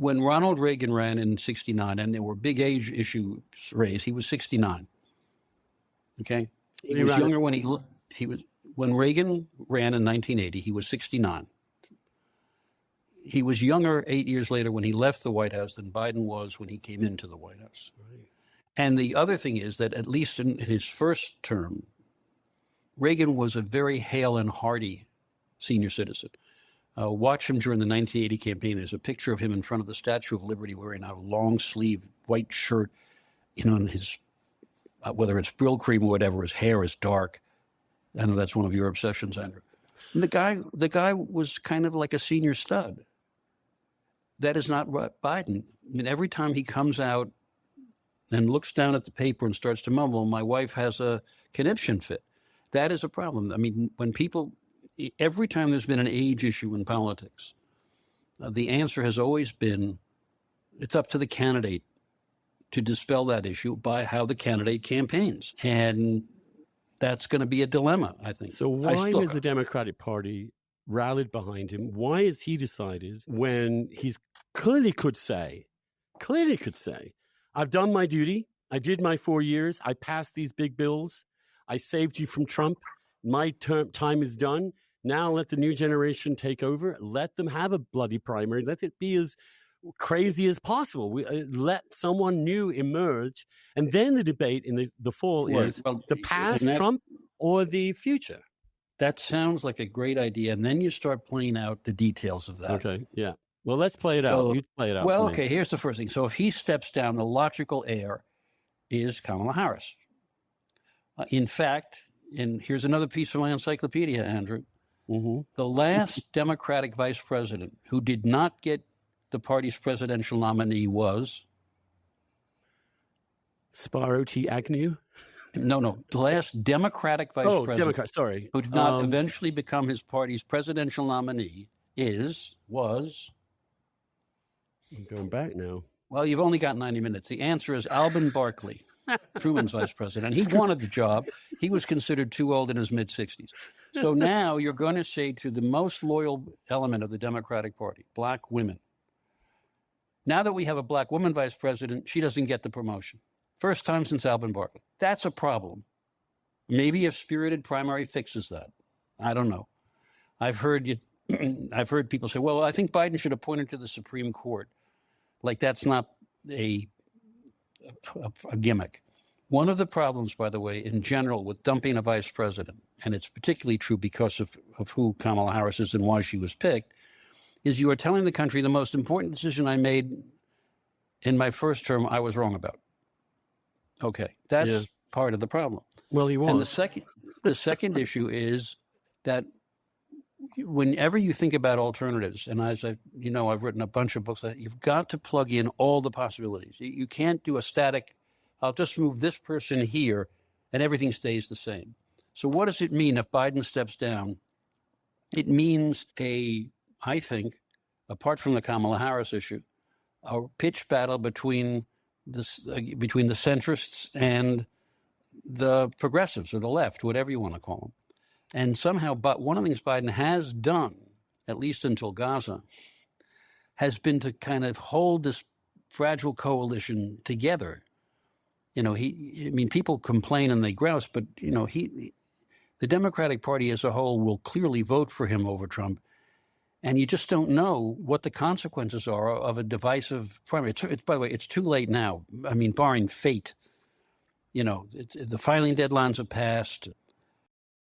when Ronald Reagan ran in 69, and there were big age issues raised, he was 69. Okay? He was younger when when Reagan ran in 1980, he was 69. He was younger 8 years later when he left the White House than Biden was when he came into the White House. Right. And the other thing is that at least in his first term, Reagan was a very hale and hearty senior citizen. Watch him during the 1980 campaign. There's a picture of him in front of the Statue of Liberty wearing a long sleeve white shirt, and his, whether it's Brill cream or whatever, his hair is dark. I know that's one of your obsessions, Andrew. And the guy was kind of like a senior stud. That is not Biden. I mean, every time he comes out and looks down at the paper and starts to mumble, my wife has a conniption fit. That is a problem. I mean, every time there's been an age issue in politics, the answer has always been, it's up to the candidate to dispel that issue by how the candidate campaigns. And that's going to be a dilemma, I think. So why has the Democratic Party rallied behind him? Why has he decided, when he's clearly could say, I've done my duty. I did my 4 years. I passed these big bills. I saved you from Trump. My time is done. Now let the new generation take over. Let them have a bloody primary. Let it be as crazy as possible. Let someone new emerge. And then the debate in the fall is the past Trump or the future. That sounds like a great idea. And then you start playing out the details of that. Okay, yeah. Well, let's play it out. You play it out. Well, okay, here's the first thing. So if he steps down, the logical heir is Kamala Harris. In fact, and here's another piece from my encyclopedia, Andrew. Mm-hmm. The last Democratic vice president who did not get the party's presidential nominee was? Spiro T. Agnew? No. The last Democratic vice president who did not eventually become his party's presidential nominee was... I'm going back now. Well, you've only got 90 minutes. The answer is Alben Barkley, Truman's vice president. He wanted the job. He was considered too old in his mid-60s. So now you're going to say to the most loyal element of the Democratic Party, black women, now that we have a black woman vice president, she doesn't get the promotion. First time since Alben Barkley. That's a problem. Maybe a spirited primary fixes that. I don't know. I've heard people say, well, I think Biden should appoint her to the Supreme Court. Like that's not a gimmick. One of the problems, by the way, in general with dumping a vice president, and it's particularly true because of who Kamala Harris is and why she was picked, is you are telling the country the most important decision I made in my first term I was wrong about. Okay, that's part of the problem. Well, he was. And the second issue is that whenever you think about alternatives, and as I've written a bunch of books, that you've got to plug in all the possibilities. You can't do a static, I'll just move this person here and everything stays the same. So what does it mean if Biden steps down? It means I think, apart from the Kamala Harris issue, a pitched battle between the centrists and the progressives or the left, whatever you want to call them. And somehow, but one of the things Biden has done, at least until Gaza, has been to kind of hold this fragile coalition together. People complain and they grouse, but, the Democratic Party as a whole will clearly vote for him over Trump. And you just don't know what the consequences are of a divisive primary. By the way, it's too late now. I mean, barring fate. The filing deadlines have passed.